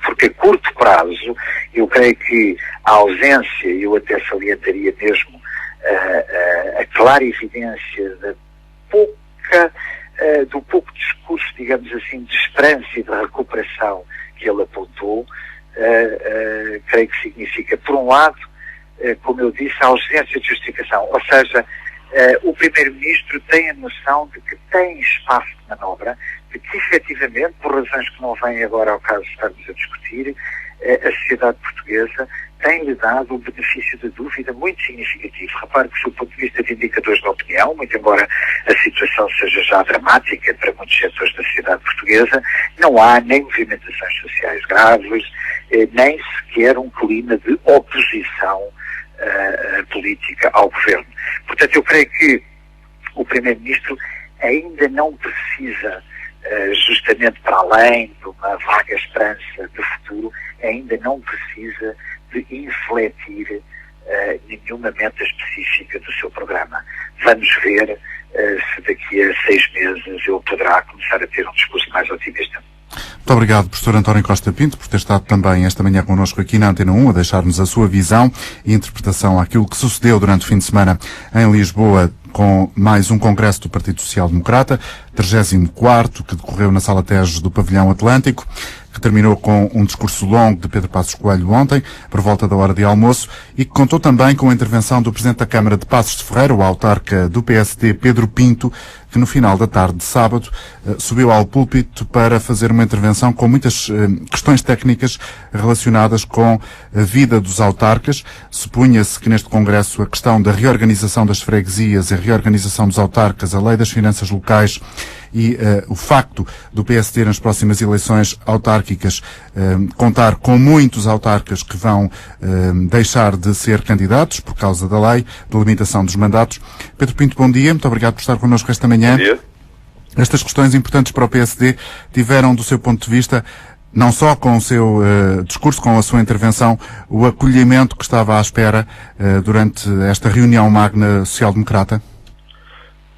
Porque a curto prazo, eu creio que a ausência, eu até salientaria mesmo a clara evidência da do pouco discurso, digamos assim, de esperança e de recuperação que ele apontou, creio que significa, por um lado, como eu disse, a ausência de justificação. Ou seja, o Primeiro-Ministro tem a noção de que tem espaço de manobra, de que efetivamente, por razões que não vêm agora ao caso de estarmos a discutir, a sociedade portuguesa tem-lhe dado um benefício de dúvida muito significativo. Repare que, do ponto de vista de indicadores de opinião, muito embora a situação seja já dramática para muitos setores da sociedade portuguesa, não há nem movimentações sociais graves, nem sequer um clima de oposição política ao governo. Portanto, eu creio que o Primeiro-Ministro ainda não precisa, justamente para além de uma vaga esperança de futuro, ainda não precisa de infletir nenhuma meta específica do seu programa. Vamos ver se daqui a 6 meses ele poderá começar a ter um discurso mais otimista. Muito obrigado, professor António Costa Pinto, por ter estado também esta manhã connosco aqui na Antena 1, a deixar-nos a sua visão e interpretação àquilo que sucedeu durante o fim de semana em Lisboa, com mais um congresso do Partido Social Democrata, 34º, que decorreu na Sala Tejo do Pavilhão Atlântico, que terminou com um discurso longo de Pedro Passos Coelho ontem, por volta da hora de almoço, e que contou também com a intervenção do Presidente da Câmara de Passos de Ferreira, o autarca do PSD, Pedro Pinto, que no final da tarde de sábado subiu ao púlpito para fazer uma intervenção com muitas questões técnicas relacionadas com a vida dos autarcas. Supunha-se que neste congresso a questão da reorganização das freguesias, a reorganização dos autarcas, a lei das finanças locais e o facto do PSD nas próximas eleições autárquicas contar com muitos autarcas que vão deixar de ser candidatos por causa da lei de limitação dos mandatos. Pedro Pinto, bom dia. Muito obrigado por estar connosco esta manhã. Bom dia. Estas questões importantes para o PSD tiveram, do seu ponto de vista, não só com o seu discurso, com a sua intervenção, o acolhimento que estava à espera durante esta reunião magna social-democrata?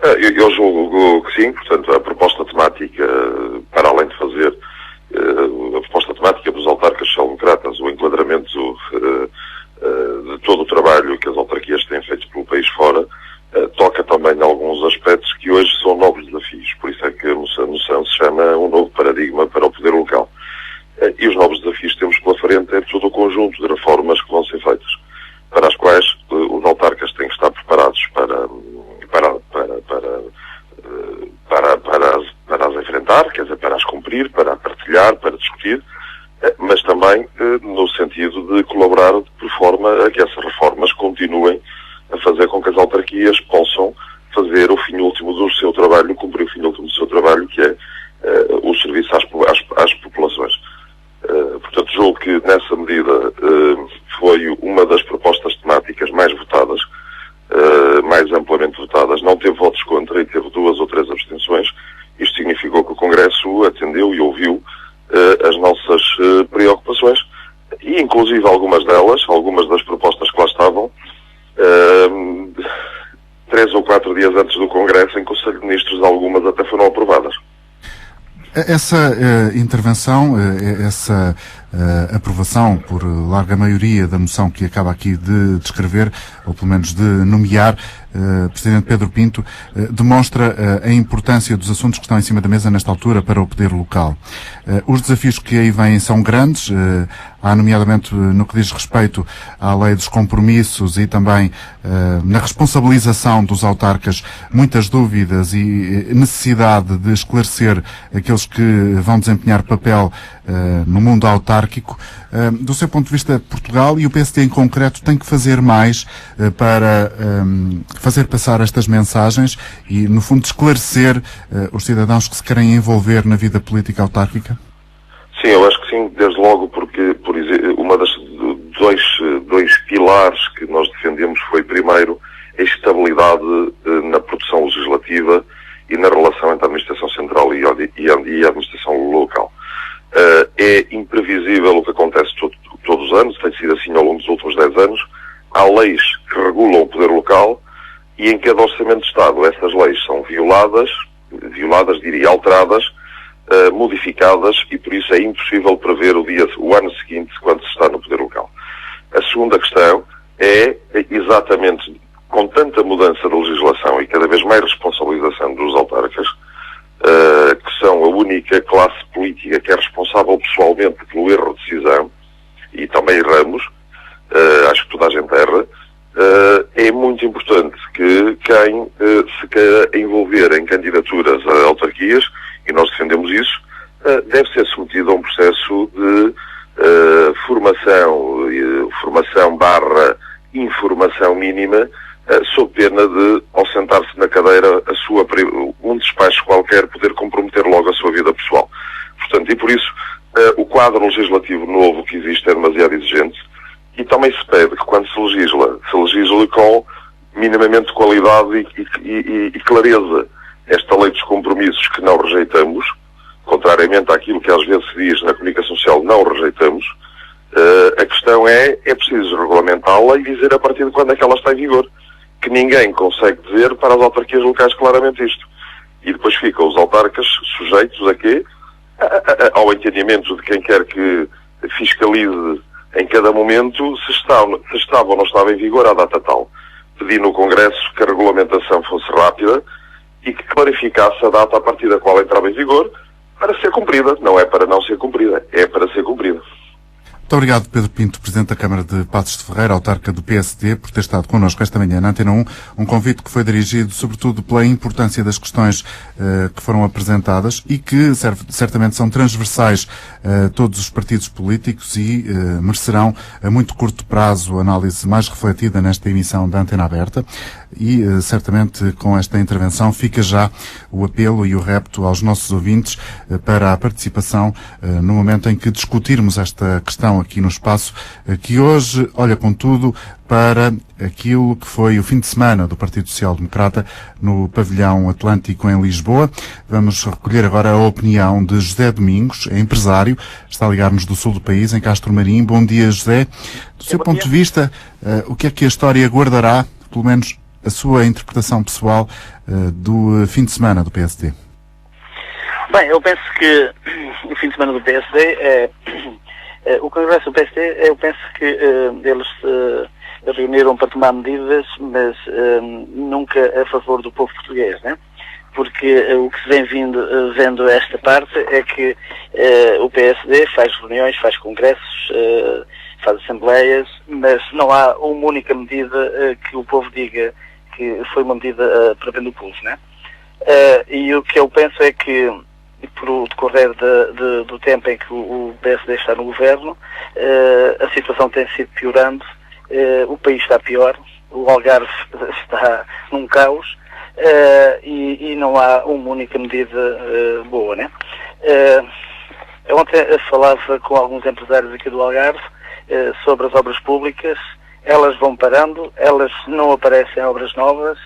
Eu julgo que sim. Portanto, a proposta temática, para além de fazer a proposta temática dos autarcas social-democratas, o enquadramento de todo o trabalho que as autarquias têm feito pelo país fora, toca também em alguns aspectos que hoje são novos desafios. Por isso é que a moção se chama um novo paradigma para o poder local. E os novos desafios que temos pela frente é todo o conjunto de reformas que vão ser feitas, para as quais os autarcas têm que estar preparados para as enfrentar, quer dizer, para as cumprir, para partilhar, para discutir, mas também no sentido de colaborar de forma a que essas reformas continuem a fazer com que as autarquias possam fazer o fim último do seu trabalho, cumprir o fim último do seu trabalho, que é o serviço às populações. Portanto, julgo que nessa medida foi uma das propostas temáticas mais votadas, mais amplamente votadas, não teve votos contra e teve 2 ou 3 abstenções. Isto significou que o Congresso atendeu e ouviu as nossas preocupações e, inclusive, algumas das propostas que lá estavam, 3 ou 4 dias antes do Congresso, em Conselho de Ministros, algumas até foram aprovadas. Essa intervenção, essa aprovação por larga maioria da moção que acaba aqui de descrever, ou pelo menos de nomear, Presidente Pedro Pinto, demonstra a importância dos assuntos que estão em cima da mesa nesta altura para o poder local. Os desafios que aí vêm são grandes, há nomeadamente no que diz respeito à lei dos compromissos e também na responsabilização dos autarcas muitas dúvidas e necessidade de esclarecer aqueles que vão desempenhar papel no mundo autárquico. Do seu ponto de vista, Portugal e o PSD em concreto tem que fazer mais para fazer passar estas mensagens e, no fundo, esclarecer os cidadãos que se querem envolver na vida política autárquica? Sim, eu acho que sim, desde logo, porque, por exemplo, uma das dois pilares que nós defendemos foi, primeiro, a estabilidade na produção legislativa e na relação entre a administração central e a administração local. É imprevisível o que acontece todos os anos, tem sido assim ao longo dos últimos 10 anos. Há leis que regulam o poder local e em cada orçamento de Estado essas leis são violadas, diria, alteradas, modificadas, e por isso é impossível prever o ano seguinte quando se está no poder local. A segunda questão é exatamente, com tanta mudança da legislação e cada vez mais responsabilização dos autarcas, que são a única classe política que é responsável pessoalmente pelo erro de decisão, e também erramos, acho que toda a gente erra, é muito importante que quem se queira envolver em candidaturas a autarquias, e nós defendemos isso, deve ser submetido a um processo de formação/informação mínima, sob pena de, ao sentar-se na cadeira, um despacho qualquer poder comprometer logo a sua vida pessoal. Portanto, e por isso, o quadro legislativo novo que existe é demasiado exigente, e também se pede que quando se legisle com minimamente qualidade e clareza. Esta lei dos compromissos que não rejeitamos, contrariamente àquilo que às vezes se diz na comunicação social, não rejeitamos, a questão é preciso regulamentá-la e dizer a partir de quando é que ela está em vigor. Que ninguém consegue dizer para as autarquias locais claramente isto. E depois ficam os autarcas sujeitos a quê? Ao entendimento de quem quer que fiscalize em cada momento se estava ou não estava em vigor à data tal. Pedi no Congresso que a regulamentação fosse rápida e que clarificasse a data a partir da qual entrava em vigor para ser cumprida. Não é para não ser cumprida, é para ser cumprida. Muito obrigado, Pedro Pinto, Presidente da Câmara de Passos de Ferreira, autarca do PSD, por ter estado connosco esta manhã na Antena 1. Um convite que foi dirigido, sobretudo, pela importância das questões que foram apresentadas e que certamente são transversais a todos os partidos políticos e merecerão, a muito curto prazo, análise mais refletida nesta emissão da Antena Aberta. E, certamente, com esta intervenção fica já o apelo e o repto aos nossos ouvintes para a participação no momento em que discutirmos esta questão opinião aqui no espaço, que hoje olha contudo para aquilo que foi o fim de semana do Partido Social Democrata no Pavilhão Atlântico em Lisboa. Vamos recolher agora a opinião de José Domingos, é empresário, está a ligar-nos do sul do país, em Castro Marim. Bom dia, José. Do seu ponto de vista, o que é que a história guardará, pelo menos a sua interpretação pessoal, do fim de semana do PSD? Bem, eu penso que o fim de semana do PSD o Congresso do PSD, eu penso que eles reuniram para tomar medidas, mas nunca a favor do povo português, né? Porque o que se vem vendo esta parte é que o PSD faz reuniões, faz congressos, faz assembleias, mas não há uma única medida que o povo diga que foi uma medida para bem do povo, né? E o que eu penso é que, por o decorrer do tempo em que o PSD está no governo, a situação tem sido piorando, o país está pior, o Algarve está num caos, e não há uma única medida boa, né? Ontem falava com alguns empresários aqui do Algarve sobre as obras públicas. Elas vão parando, elas não aparecem obras novas,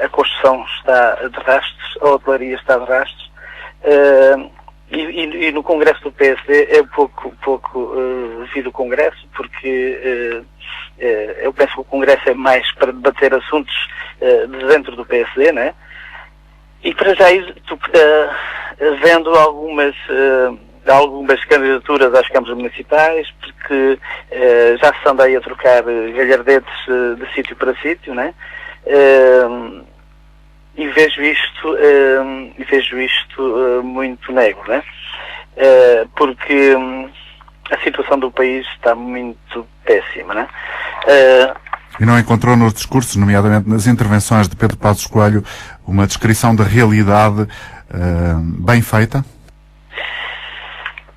a construção está de rastros, a hotelaria está de rastros, e no Congresso do PSD é pouco vi do Congresso, porque eu penso que o Congresso é mais para debater assuntos de dentro do PSD, né? E para já vendo algumas candidaturas às câmaras municipais, porque já se anda aí a trocar galhardetes de sítio para sítio, né? E vejo isto muito negro, né? Porque a situação do país está muito péssima, né? E não encontrou nos discursos, nomeadamente nas intervenções de Pedro Passos Coelho, uma descrição da realidade bem feita?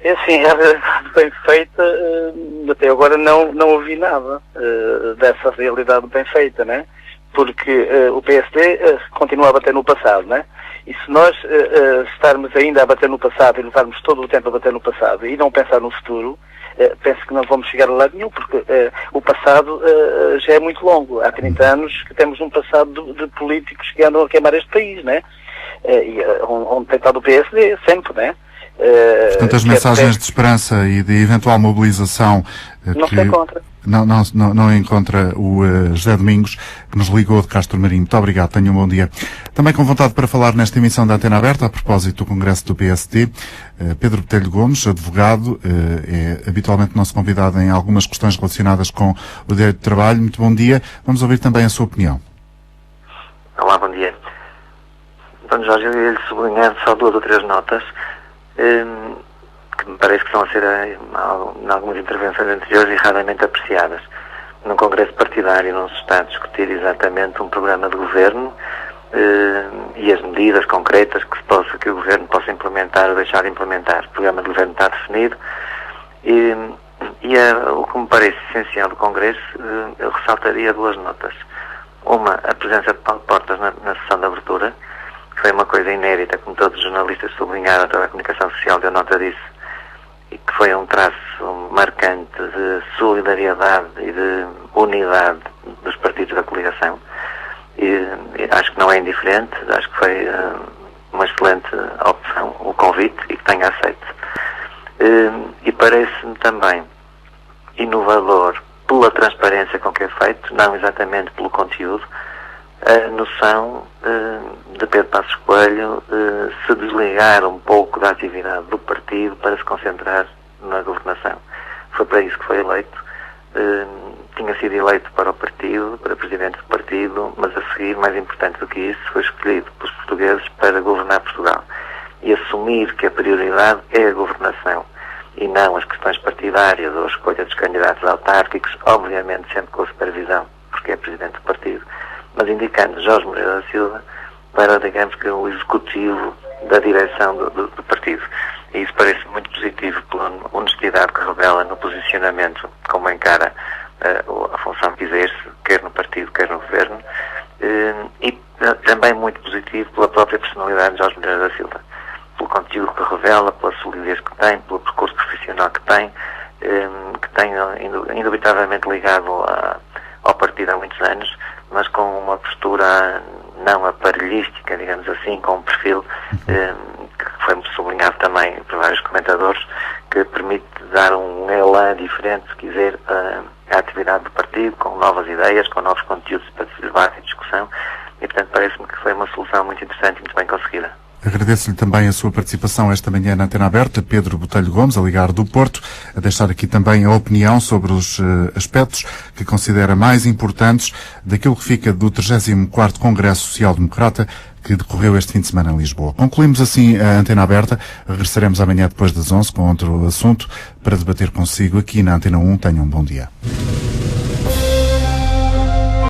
É assim, bem feita, até agora não ouvi nada dessa realidade bem feita, né? Porque o PSD continua a bater no passado, né? E se nós estarmos ainda a bater no passado e levarmos todo o tempo a bater no passado e não pensar no futuro, penso que não vamos chegar a lado nenhum, porque o passado já é muito longo. Há 30 anos que temos um passado de políticos que andam a queimar este país, né? Onde tem estado o PSD, sempre, né? Portanto, as mensagens de esperança e de eventual mobilização não se encontra. Não encontra o José Domingos, que nos ligou de Castro Marim. Muito obrigado, tenha um bom dia. Também com vontade para falar nesta emissão da Antena Aberta, a propósito do Congresso do PSD, Pedro Botelho Gomes, advogado, é habitualmente nosso convidado em algumas questões relacionadas com o direito de trabalho. Muito bom dia. Vamos ouvir também a sua opinião. Olá, bom dia. António Jorge, eu ia-lhe sublinhar só 2 ou 3 notas que me parece que estão a ser, em algumas intervenções anteriores, erradamente apreciadas. Num congresso partidário não se está a discutir exatamente um programa de governo e as medidas concretas que o governo possa implementar ou deixar de implementar. O programa de governo está definido e o que me parece essencial do congresso, eu ressaltaria 2 notas. Uma, a presença de Paulo Portas na sessão de abertura, que foi uma coisa inédita, como todos os jornalistas sublinharam, toda a comunicação social deu nota disso, e que foi um traço marcante de solidariedade e de unidade dos partidos da coligação. E acho que não é indiferente, acho que foi uma excelente opção o convite e que tenha aceito. E parece-me também inovador pela transparência com que é feito, não exatamente pelo conteúdo, a noção de Pedro Passos Coelho se desligar um pouco da atividade do partido para se concentrar na governação. Foi para isso que foi eleito. Tinha sido eleito para o partido, para presidente do partido, mas a seguir, mais importante do que isso, foi escolhido pelos portugueses para governar Portugal. E assumir que a prioridade é a governação e não as questões partidárias ou a escolha dos candidatos autárquicos, obviamente sempre com a supervisão, porque é presidente do partido, mas indicando Jorge Moreira da Silva para, digamos que, o executivo da direção do partido. E isso parece muito positivo pela honestidade que revela no posicionamento, como encara a função que exerce, quer no partido, quer no governo, e também muito positivo pela própria personalidade de Jorge Moreira da Silva, pelo conteúdo que revela, pela solidez que tem, pelo percurso profissional que tem, que tenho indubitavelmente ligado ao partido há muitos anos, mas com uma postura não aparelhística, digamos assim, com um perfil que foi sublinhado também por vários comentadores, que permite dar um elan diferente, se quiser, à atividade do partido, com novas ideias, com novos conteúdos para debate e discussão, e portanto parece-me que foi uma solução muito interessante e muito bem conseguida. Agradeço-lhe também a sua participação esta manhã na Antena Aberta, Pedro Botelho Gomes, a ligar do Porto, a deixar aqui também a opinião sobre os aspectos que considera mais importantes daquilo que fica do 34º Congresso Social Democrata que decorreu este fim de semana em Lisboa. Concluímos assim a Antena Aberta. Regressaremos amanhã depois das 11 com outro assunto para debater consigo aqui na Antena 1. Tenham um bom dia.